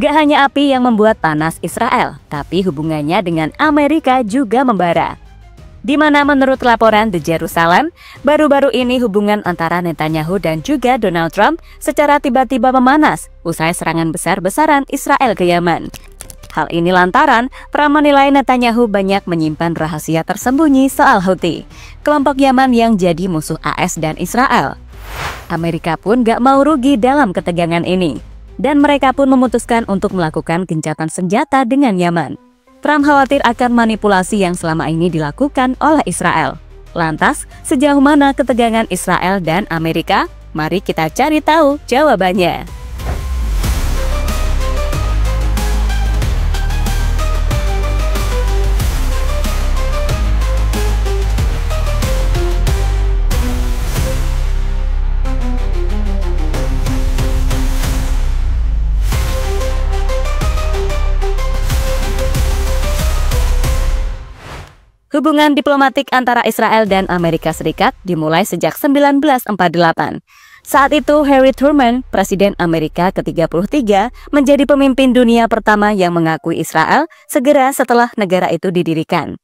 Gak hanya api yang membuat panas Israel, tapi hubungannya dengan Amerika juga membara. Di mana menurut laporan The Jerusalem, baru-baru ini hubungan antara Netanyahu dan juga Donald Trump secara tiba-tiba memanas usai serangan besar-besaran Israel ke Yaman. Hal ini lantaran Trump menilai Netanyahu banyak menyimpan rahasia tersembunyi soal Houthi, kelompok Yaman yang jadi musuh AS dan Israel. Amerika pun gak mau rugi dalam ketegangan ini, dan mereka pun memutuskan untuk melakukan gencatan senjata dengan Yaman. Trump khawatir akan manipulasi yang selama ini dilakukan oleh Israel. Lantas, sejauh mana ketegangan Israel dan Amerika? Mari kita cari tahu jawabannya. Hubungan diplomatik antara Israel dan Amerika Serikat dimulai sejak 1948. Saat itu, Harry Truman, Presiden Amerika ke-33, menjadi pemimpin dunia pertama yang mengakui Israel segera setelah negara itu didirikan.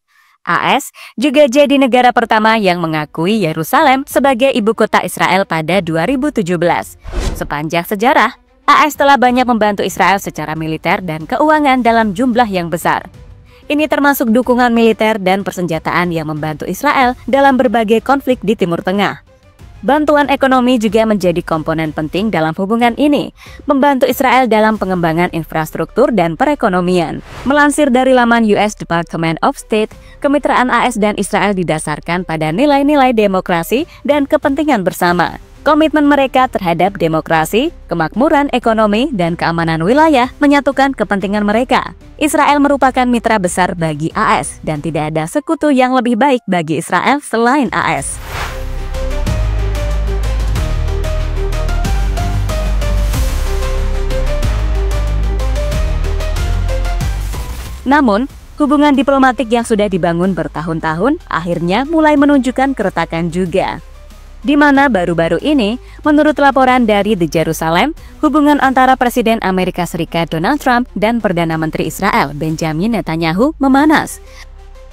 AS juga jadi negara pertama yang mengakui Yerusalem sebagai ibu kota Israel pada 2017. Sepanjang sejarah, AS telah banyak membantu Israel secara militer dan keuangan dalam jumlah yang besar. Ini termasuk dukungan militer dan persenjataan yang membantu Israel dalam berbagai konflik di Timur Tengah. Bantuan ekonomi juga menjadi komponen penting dalam hubungan ini, membantu Israel dalam pengembangan infrastruktur dan perekonomian. Melansir dari laman US Department of State, kemitraan AS dan Israel didasarkan pada nilai-nilai demokrasi dan kepentingan bersama. Komitmen mereka terhadap demokrasi, kemakmuran ekonomi, dan keamanan wilayah menyatukan kepentingan mereka. Israel merupakan mitra besar bagi AS, dan tidak ada sekutu yang lebih baik bagi Israel selain AS. Namun, hubungan diplomatik yang sudah dibangun bertahun-tahun akhirnya mulai menunjukkan keretakan juga. Di mana baru-baru ini, menurut laporan dari The Jerusalem, hubungan antara Presiden Amerika Serikat Donald Trump dan Perdana Menteri Israel Benjamin Netanyahu memanas.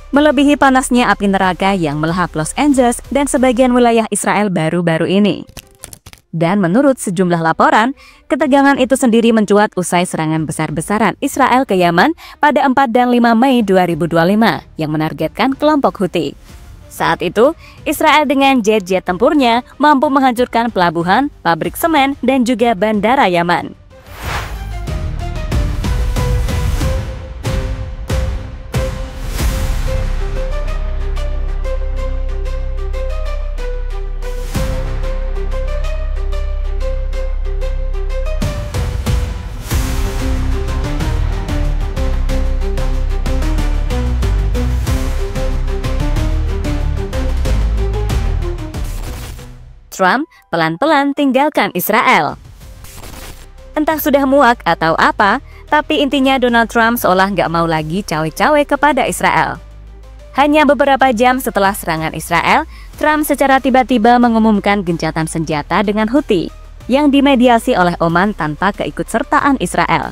Melebihi panasnya api neraka yang melahap Los Angeles dan sebagian wilayah Israel baru-baru ini. Dan menurut sejumlah laporan, ketegangan itu sendiri mencuat usai serangan besar-besaran Israel ke Yaman pada 4 dan 5 Mei 2025 yang menargetkan kelompok Houthi. Saat itu, Israel dengan jet-jet tempurnya mampu menghancurkan pelabuhan, pabrik semen, dan juga bandara Yaman. Trump pelan-pelan tinggalkan Israel. Entah sudah muak atau apa, tapi intinya Donald Trump seolah nggak mau lagi cawe-cawe kepada Israel. Hanya beberapa jam setelah serangan Israel, Trump secara tiba-tiba mengumumkan gencatan senjata dengan Houthi, yang dimediasi oleh Oman tanpa keikutsertaan Israel.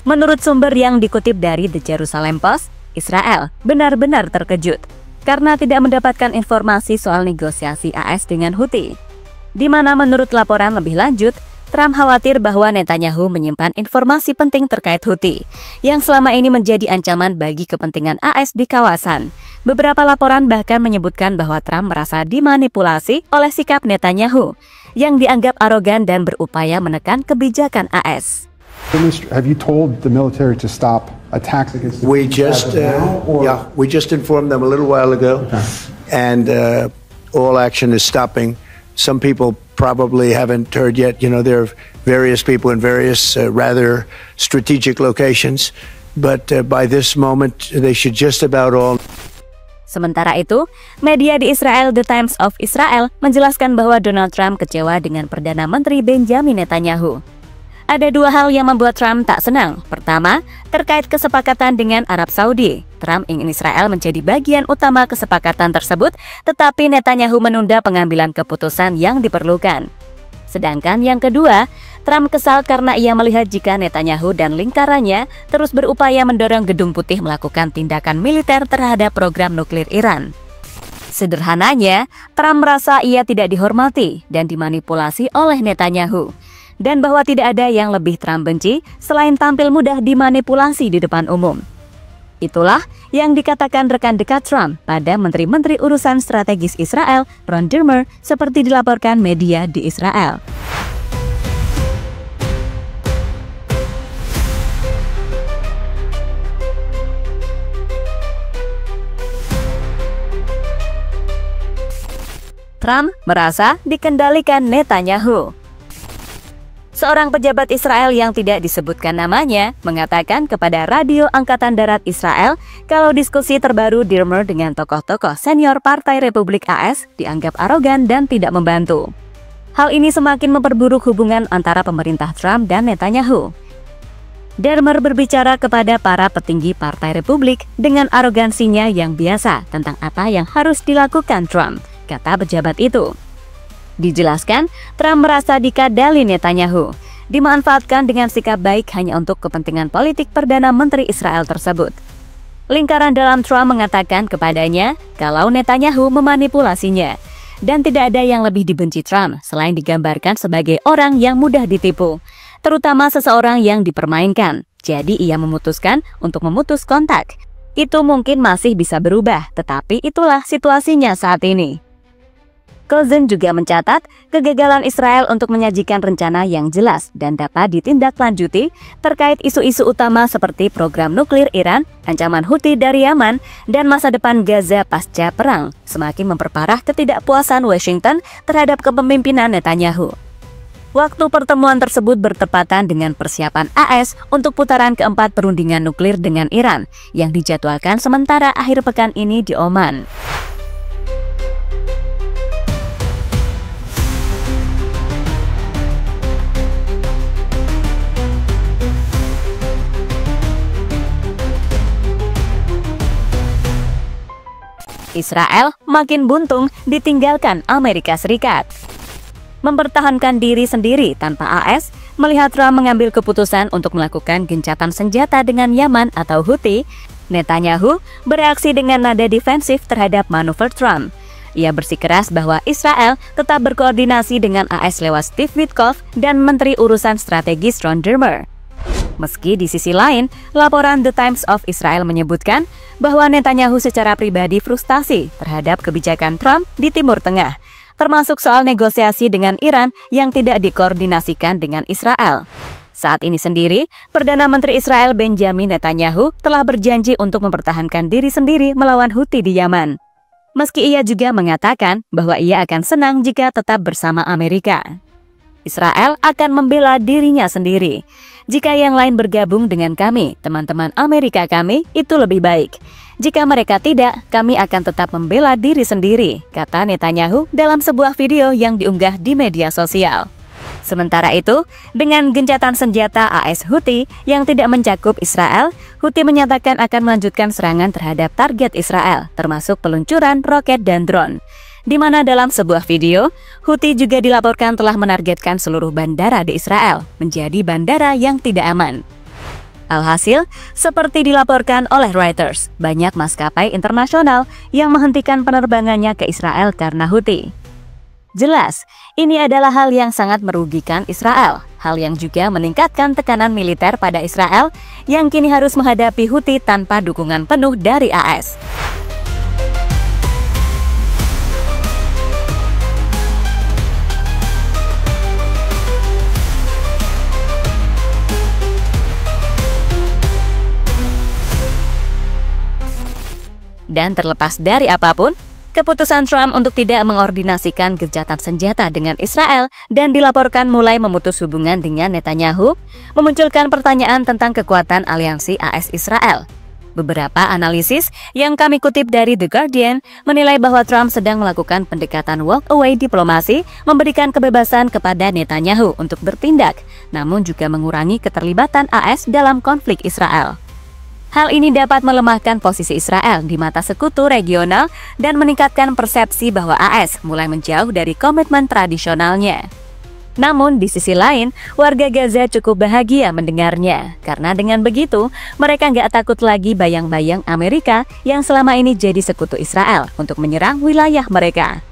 Menurut sumber yang dikutip dari The Jerusalem Post, Israel benar-benar terkejut karena tidak mendapatkan informasi soal negosiasi AS dengan Houthi. Di mana menurut laporan lebih lanjut, Trump khawatir bahwa Netanyahu menyimpan informasi penting terkait Houthi, yang selama ini menjadi ancaman bagi kepentingan AS di kawasan. Beberapa laporan bahkan menyebutkan bahwa Trump merasa dimanipulasi oleh sikap Netanyahu, yang dianggap arogan dan berupaya menekan kebijakan AS. Have you told the military to stop attacks against the We just informed them a little while ago, and all action is stopping. Some people probably haven't heard yet. You know, there are various people in various rather strategic locations, but by this moment they should just about all. Sementara itu, media di Israel The Times of Israel menjelaskan bahwa Donald Trump kecewa dengan Perdana Menteri Benjamin Netanyahu. Ada dua hal yang membuat Trump tak senang. Pertama, terkait kesepakatan dengan Arab Saudi. Trump ingin Israel menjadi bagian utama kesepakatan tersebut, tetapi Netanyahu menunda pengambilan keputusan yang diperlukan. Sedangkan yang kedua, Trump kesal karena ia melihat jika Netanyahu dan lingkarannya terus berupaya mendorong Gedung Putih melakukan tindakan militer terhadap program nuklir Iran. Sederhananya, Trump merasa ia tidak dihormati dan dimanipulasi oleh Netanyahu, dan bahwa tidak ada yang lebih Trump benci selain tampil mudah dimanipulasi di depan umum. Itulah yang dikatakan rekan dekat Trump pada Menteri-Menteri Urusan Strategis Israel, Ron Dermer, seperti dilaporkan media di Israel. Trump merasa dikendalikan Netanyahu. Seorang pejabat Israel yang tidak disebutkan namanya mengatakan kepada Radio Angkatan Darat Israel kalau diskusi terbaru Dermer dengan tokoh-tokoh senior Partai Republik AS dianggap arogan dan tidak membantu. Hal ini semakin memperburuk hubungan antara pemerintah Trump dan Netanyahu. Dermer berbicara kepada para petinggi Partai Republik dengan arogansinya yang biasa tentang apa yang harus dilakukan Trump, kata pejabat itu. Dijelaskan, Trump merasa dikadali Netanyahu, dimanfaatkan dengan sikap baik hanya untuk kepentingan politik Perdana Menteri Israel tersebut. Lingkaran dalam Trump mengatakan kepadanya kalau Netanyahu memanipulasinya, dan tidak ada yang lebih dibenci Trump selain digambarkan sebagai orang yang mudah ditipu, terutama seseorang yang dipermainkan. Jadi ia memutuskan untuk memutus kontak. Itu mungkin masih bisa berubah, tetapi itulah situasinya saat ini. Cozen juga mencatat kegagalan Israel untuk menyajikan rencana yang jelas dan dapat ditindaklanjuti terkait isu-isu utama seperti program nuklir Iran, ancaman Houthi dari Yaman, dan masa depan Gaza pasca perang, semakin memperparah ketidakpuasan Washington terhadap kepemimpinan Netanyahu. Waktu pertemuan tersebut bertepatan dengan persiapan AS untuk putaran keempat perundingan nuklir dengan Iran yang dijadwalkan sementara akhir pekan ini di Oman. Israel makin buntung ditinggalkan Amerika Serikat. Mempertahankan diri sendiri tanpa AS, melihat Trump mengambil keputusan untuk melakukan gencatan senjata dengan Yaman atau Houthi, Netanyahu bereaksi dengan nada defensif terhadap manuver Trump. Ia bersikeras bahwa Israel tetap berkoordinasi dengan AS lewat Steve Witkoff dan Menteri Urusan Strategis Ron Dermer. Meski di sisi lain, laporan The Times of Israel menyebutkan bahwa Netanyahu secara pribadi frustasi terhadap kebijakan Trump di Timur Tengah, termasuk soal negosiasi dengan Iran yang tidak dikoordinasikan dengan Israel. Saat ini sendiri, Perdana Menteri Israel Benjamin Netanyahu telah berjanji untuk mempertahankan diri sendiri melawan Houthi di Yaman. Meski ia juga mengatakan bahwa ia akan senang jika tetap bersama Amerika. Israel akan membela dirinya sendiri. Jika yang lain bergabung dengan kami, teman-teman Amerika kami, itu lebih baik. Jika mereka tidak, kami akan tetap membela diri sendiri, kata Netanyahu dalam sebuah video yang diunggah di media sosial. Sementara itu, dengan gencatan senjata AS Houthi yang tidak mencakup Israel, Houthi menyatakan akan melanjutkan serangan terhadap target Israel, termasuk peluncuran roket dan drone. Di mana dalam sebuah video, Houthi juga dilaporkan telah menargetkan seluruh bandara di Israel menjadi bandara yang tidak aman. Alhasil, seperti dilaporkan oleh Reuters, banyak maskapai internasional yang menghentikan penerbangannya ke Israel karena Houthi. Jelas, ini adalah hal yang sangat merugikan Israel, hal yang juga meningkatkan tekanan militer pada Israel yang kini harus menghadapi Houthi tanpa dukungan penuh dari AS. Dan terlepas dari apapun, keputusan Trump untuk tidak mengordinasikan gencatan senjata dengan Israel dan dilaporkan mulai memutus hubungan dengan Netanyahu memunculkan pertanyaan tentang kekuatan aliansi AS Israel. Beberapa analisis yang kami kutip dari The Guardian menilai bahwa Trump sedang melakukan pendekatan walk-away diplomasi, memberikan kebebasan kepada Netanyahu untuk bertindak, namun juga mengurangi keterlibatan AS dalam konflik Israel. Hal ini dapat melemahkan posisi Israel di mata sekutu regional dan meningkatkan persepsi bahwa AS mulai menjauh dari komitmen tradisionalnya. Namun di sisi lain, warga Gaza cukup bahagia mendengarnya. Karena dengan begitu, mereka nggak takut lagi bayang-bayang Amerika yang selama ini jadi sekutu Israel untuk menyerang wilayah mereka.